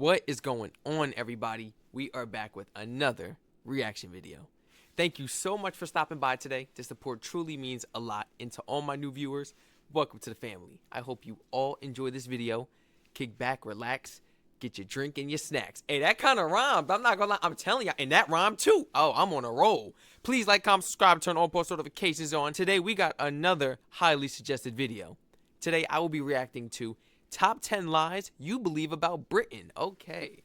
What is going on, everybody? We are back with another reaction video. Thank you so much for stopping by today. The support truly means a lot. And to all my new viewers, welcome to the family. I hope you all enjoy this video. Kick back, relax, get your drink and your snacks. Hey, that kind of rhymed. I'm not gonna lie. I'm telling you, and that rhymed too. Oh, I'm on a roll. Please like, comment, subscribe, turn all post notifications on. Today, we got another highly suggested video. Today, I will be reacting to Top 10 Lies You Believe About Britain. Okay.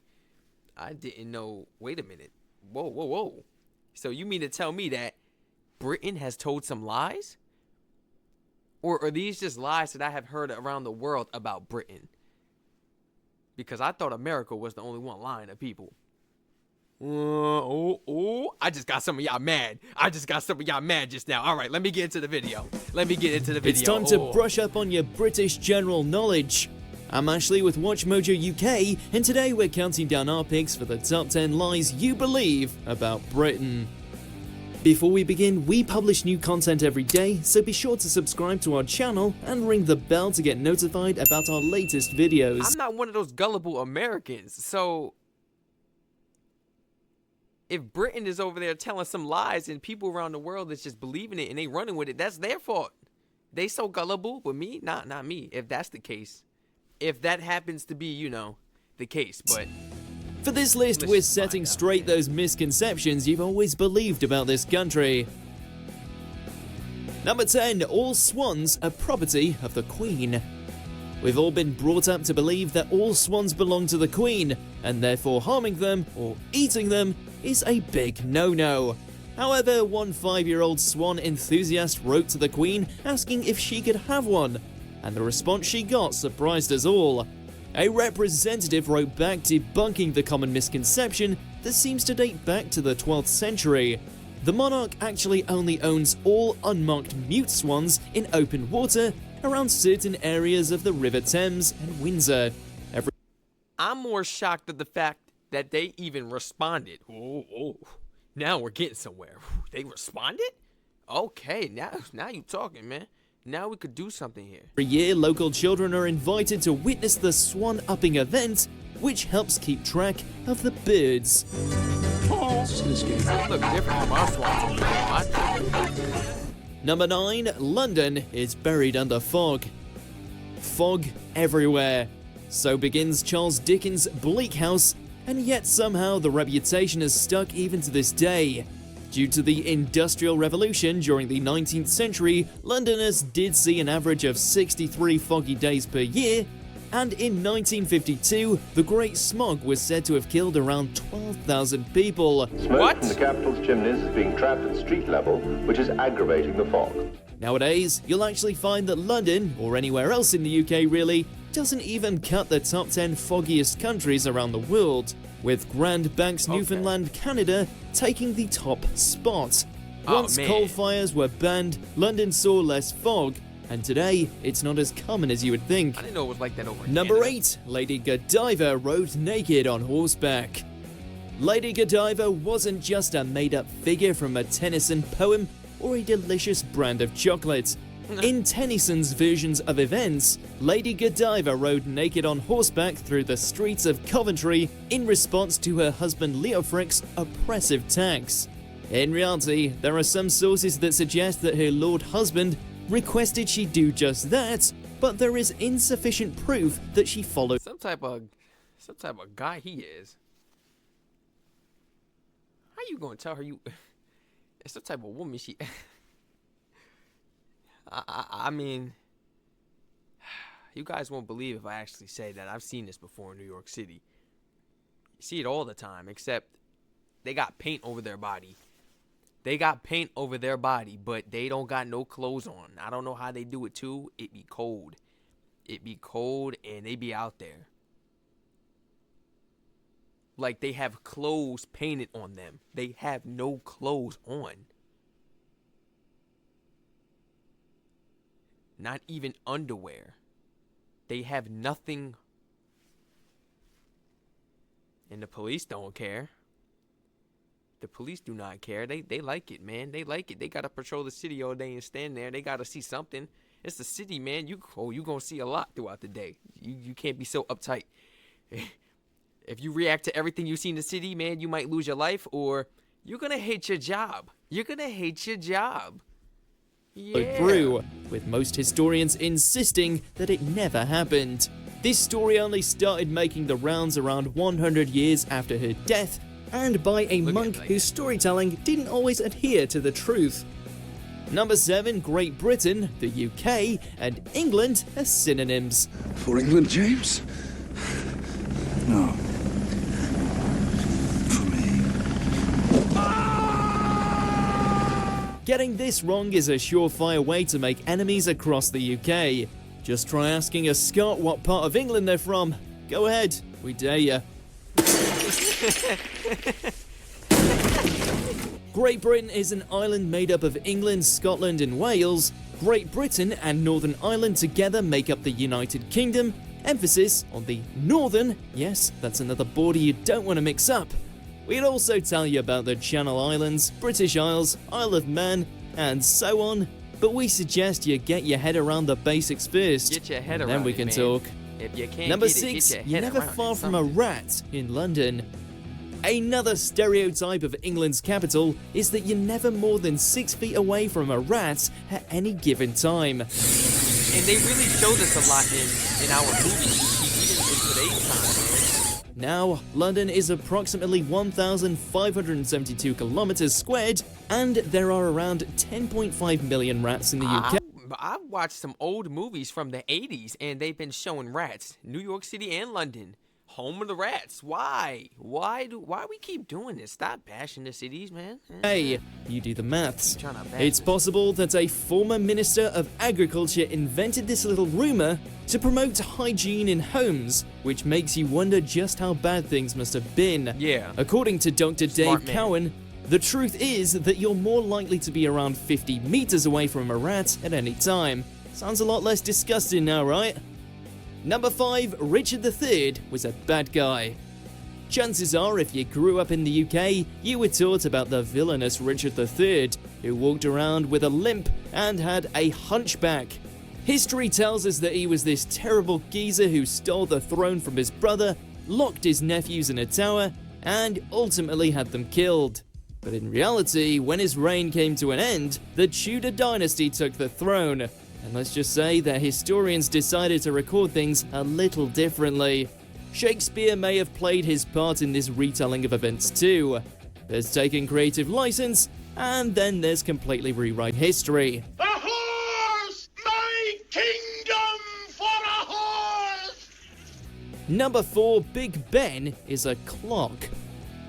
I didn't know. Wait a minute. Whoa, whoa, whoa. So you mean to tell me that Britain has told some lies? Or are these just lies that I have heard around the world about Britain? Because I thought America was the only one lying to people. I just got some of y'all mad. Just now. All right, let me get into the video. It's time to brush up on your British general knowledge. I'm Ashley with WatchMojo UK, and today we're counting down our picks for the top 10 lies you believe about Britain. Before we begin, we publish new content every day, so be sure to subscribe to our channel and ring the bell to get notified about our latest videos. I'm not one of those gullible Americans, so if Britain is over there telling some lies and people around the world is just believing it and they running with it, that's their fault. They so gullible, but me, not me. If that's the case, if that happens to be, you know, the case, but for this list, we're setting straight those misconceptions you've always believed about this country. Number 10, all swans are property of the Queen. We've all been brought up to believe that all swans belong to the Queen, and therefore harming them or eating them is a big no-no. However, one 5-year-old swan enthusiast wrote to the Queen asking if she could have one, and the response she got surprised us all. A representative wrote back debunking the common misconception that seems to date back to the 12th century. The Monarch actually only owns all unmarked mute swans in open water around certain areas of the River Thames and Windsor. I'm more shocked at the fact that they even responded. Oh, now we're getting somewhere. They responded? Okay, now you talking, man. Now we could do something here. Every year, local children are invited to witness the swan upping event, which helps keep track of the birds. They look different from our swans. Number 9, London is buried under fog. Fog everywhere. So begins Charles Dickens' Bleak House, and yet somehow the reputation has stuck even to this day. Due to the Industrial Revolution during the 19th century, Londoners did see an average of 63 foggy days per year, and in 1952, the Great Smog was said to have killed around 12,000 people. Smoke from the capital's chimneys is being trapped at street level, which is aggravating the fog. Nowadays, you'll actually find that London, or anywhere else in the UK really, doesn't even cut the top 10 foggiest countries around the world, with Grand Banks, Newfoundland, Canada taking the top spot. Once coal fires were banned, London saw less fog, and today it's not as common as you would think. I didn't know it was like that over in Number Canada. 8, Lady Godiva rode naked on horseback. Lady Godiva wasn't just a made-up figure from a Tennyson poem or a delicious brand of chocolate. In Tennyson's versions of events, Lady Godiva rode naked on horseback through the streets of Coventry in response to her husband Leofric's oppressive tax. In reality, there are some sources that suggest that her lord husband requested she do just that, but there is insufficient proof that she followed. Some type of guy he is. How you gonna tell her you? It's some type of woman she. I mean, you guys won't believe if I actually say that I've seen this before in New York City. You see it all the time, except they got paint over their body. But they don't got no clothes on. I don't know how they do it too. It be cold, and they be out there. Like they have clothes painted on them. They have no clothes on. Not even underwear. They have nothing. And the police don't care. The police do not care. They like it, man. They like it. They gotta patrol the city all day and stand there. They gotta see something. It's the city, man. You gonna see a lot throughout the day. You can't be so uptight. If you react to everything you see in the city, man, you might lose your life, or you're gonna hate your job. You're gonna hate your job. Yeah. Through, with most historians insisting that it never happened. This story only started making the rounds around 100 years after her death, and by a monk whose storytelling didn't always adhere to the truth. Number 7, Great Britain, the UK, and England as synonyms. For England, James? No. For me. Getting this wrong is a surefire way to make enemies across the UK. Just try asking a Scot what part of England they're from. Go ahead, we dare ya. Great Britain is an island made up of England, Scotland and Wales. Great Britain and Northern Ireland together make up the United Kingdom. Emphasis on the Northern, yes, that's another border you don't want to mix up. We'd also tell you about the Channel Islands, British Isles, Isle of Man, and so on, but we suggest you get your head around the basics first. Get your head around then we it, can man. talk. If you can't Number get it, 6, get your you're head never around far it. from a rat in London. Another stereotype of England's capital is that you're never more than 6 feet away from a rat at any given time. And they really show this a lot in our movies, even in today's time, man. Now, London is approximately 1,572 kilometers squared, and there are around 10.5 million rats in the UK. I've watched some old movies from the 80s, and they've been showing rats. New York City and London. Home of the rats. Why? Why we keep doing this? Stop bashing the cities, man. Hey, you do the maths. Trying to bash It's it. possible that a former Minister of Agriculture invented this little rumor to promote hygiene in homes, which makes you wonder just how bad things must have been. Yeah. According to Dr. Smart Dave man. Cowan, the truth is that you're more likely to be around 50 meters away from a rat at any time. Sounds a lot less disgusting now, right? Number 5, Richard III was a bad guy. Chances are, if you grew up in the UK, you were taught about the villainous Richard III, who walked around with a limp and had a hunchback. History tells us that he was this terrible geezer who stole the throne from his brother, locked his nephews in a tower, and ultimately had them killed. But in reality, when his reign came to an end, the Tudor dynasty took the throne. And let's just say that historians decided to record things a little differently. Shakespeare may have played his part in this retelling of events too. There's taking creative license, and then there's completely rewrite history. A horse! My kingdom for a horse! Number 4, Big Ben is a clock.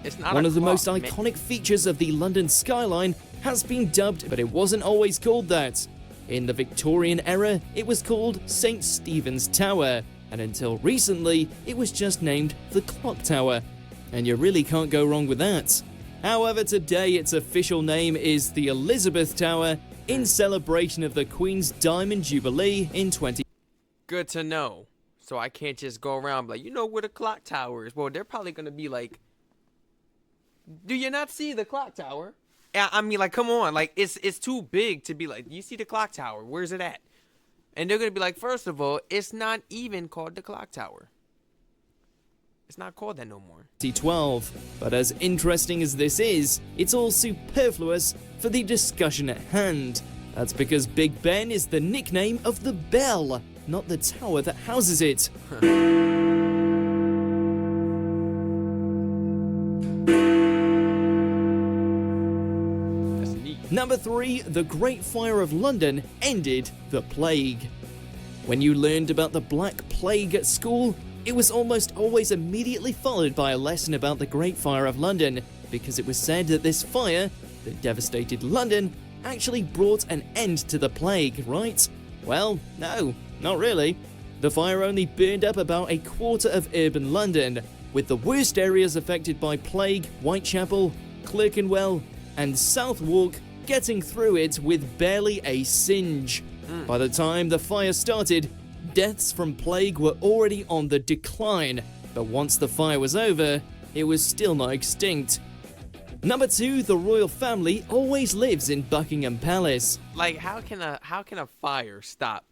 It's not One a of the clock, most man. iconic features of the London skyline has been dubbed, but it wasn't always called that. In the Victorian era, it was called St. Stephen's Tower, and until recently, it was just named the Clock Tower. And you really can't go wrong with that. However, today its official name is the Elizabeth Tower, in celebration of the Queen's Diamond Jubilee in 20. Good to know. So I can't just go around and be like, you know where the clock tower is? Well, they're probably going to be like, do you not see the clock tower? Yeah, I mean, like, come on. Like, it's too big to be like, you see the clock tower? Where's it at? And they're going to be like, first of all, it's not even called the clock tower. It's not called that no more. 2012. But as interesting as this is, it's all superfluous for the discussion at hand. That's because Big Ben is the nickname of the bell, not the tower that houses it. That's neat. Number 3, the Great Fire of London ended the plague. When you learned about the Black Plague at school, it was almost always immediately followed by a lesson about the Great Fire of London, because it was said that this fire, that devastated London, actually brought an end to the plague, right? Well, no, not really. The fire only burned up about a quarter of urban London, with the worst areas affected by plague, Whitechapel, Clerkenwell, and Southwark getting through it with barely a singe. By the time the fire started, deaths from plague were already on the decline, but once the fire was over, it was still not extinct. Number 2, the royal family always lives in Buckingham Palace. Like, how can a fire stop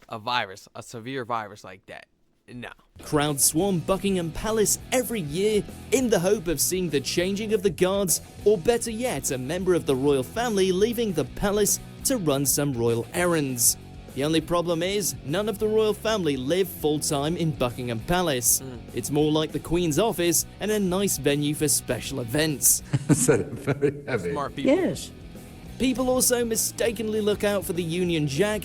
a virus, a severe virus like that? No. Crowds swarm Buckingham Palace every year in the hope of seeing the changing of the guards, or better yet, a member of the royal family leaving the palace to run some royal errands. The only problem is, none of the royal family live full-time in Buckingham Palace. It's more like the Queen's office and a nice venue for special events. Very heavy. Smart people. Yes. People also mistakenly look out for the Union Jack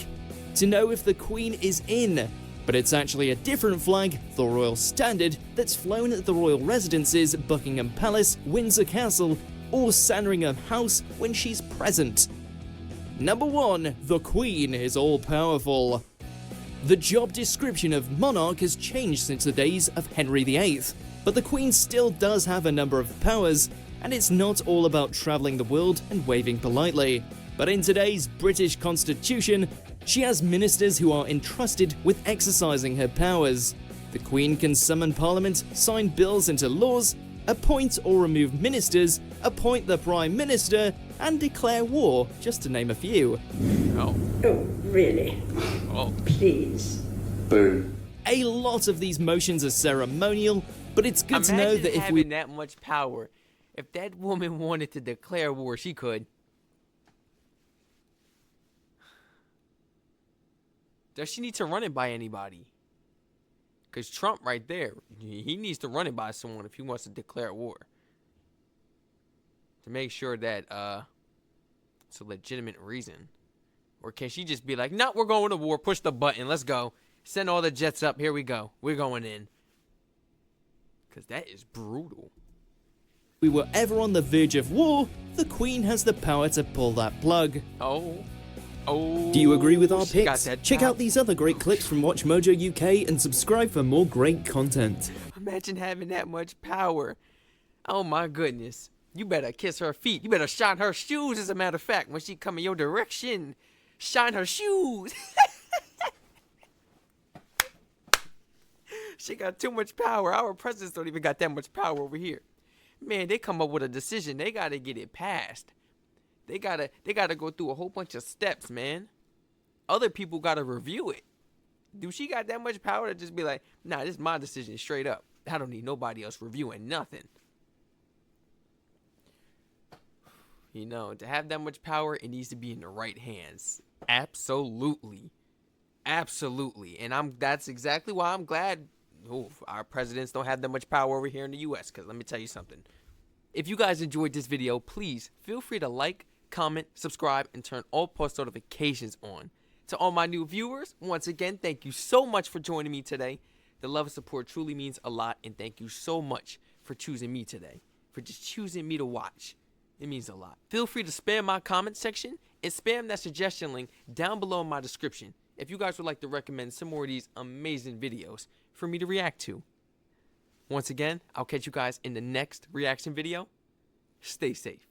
to know if the Queen is in, but it's actually a different flag, the Royal Standard, that's flown at the royal residences, Buckingham Palace, Windsor Castle, or Sandringham House when she's present. Number 1. The Queen is all-powerful. The job description of monarch has changed since the days of Henry VIII, but the Queen still does have a number of powers, and it's not all about travelling the world and waving politely. But in today's British Constitution, she has ministers who are entrusted with exercising her powers. The Queen can summon Parliament, sign bills into laws, appoint or remove ministers, appoint the Prime Minister, and declare war, just to name a few. Oh. Oh, really? Oh. Please. Boo. A lot of these motions are ceremonial, but it's good to know Imagine that if having we that much power. If that woman wanted to declare war, she could. Does she need to run it by anybody? Because Trump right there, he needs to run it by someone if he wants to declare war. To make sure that it's a legitimate reason. Or can she just be like, no, we're going to war, push the button, let's go. Send all the jets up, here we go. We're going in. Because that is brutal. we were ever on the verge of war, the Queen has the power to pull that plug. Oh. Do you agree with our She got picks? that Check power. out these other great clips from Watch Mojo UK and subscribe for more great content. Imagine having that much power. Oh my goodness. You better kiss her feet. You better shine her shoes, as a matter of fact, when she come in your direction. Shine her shoes. She got too much power. Our presidents don't even got that much power over here. Man, they come up with a decision. They gotta get it passed. They gotta go through a whole bunch of steps, man. Other people gotta review it. Do she got that much power to just be like, nah, this is my decision straight up. I don't need nobody else reviewing nothing. You know, to have that much power, it needs to be in the right hands. Absolutely. Absolutely. And that's exactly why I'm glad our presidents don't have that much power over here in the U.S. Because let me tell you something. If you guys enjoyed this video, please feel free to like, comment, subscribe, and turn all post notifications on. To all my new viewers, once again, thank you so much for joining me today. The love and support truly means a lot, and thank you so much for choosing me today, for just choosing me to watch. It means a lot. Feel free to spam my comment section and spam that suggestion link down below in my description if you guys would like to recommend some more of these amazing videos for me to react to. Once again, I'll catch you guys in the next reaction video. Stay safe.